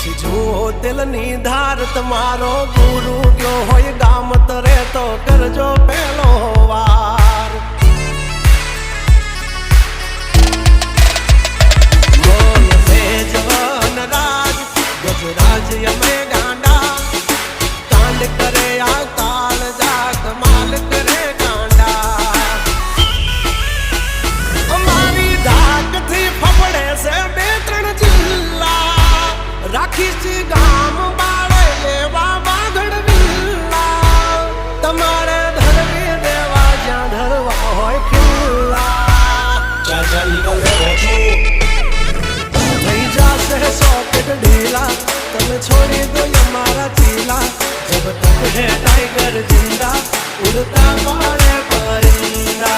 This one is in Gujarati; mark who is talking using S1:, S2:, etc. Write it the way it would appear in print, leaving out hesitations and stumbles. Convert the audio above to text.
S1: પછી જુઓ દિલની ધાર તમારો ગુરુ ગયો હોય ગામ તરે તો કરજો પેલો વાર બોલ મેજવાન રાજ ગજરાજ અમે ગાંડા કાંડ કરે આ કાળ જા કમાલ કરે ગાંડા અમારી ધાકથી ફફડે છે બે ત્રણ જિલ્લા રાખીશ ગામ બાળે લેવા બાગડ વિલ્લા તમારે ધરવી દેવા જ્યાં ધરવા હોય ખિલ્લા ચાચા નીકળે થઈ જશે સોકેટ ઢીલા તમે છોડી દો અમારા ચીલા જબ તક હે टाइगर जिंदा उड़ता मारे परिंदा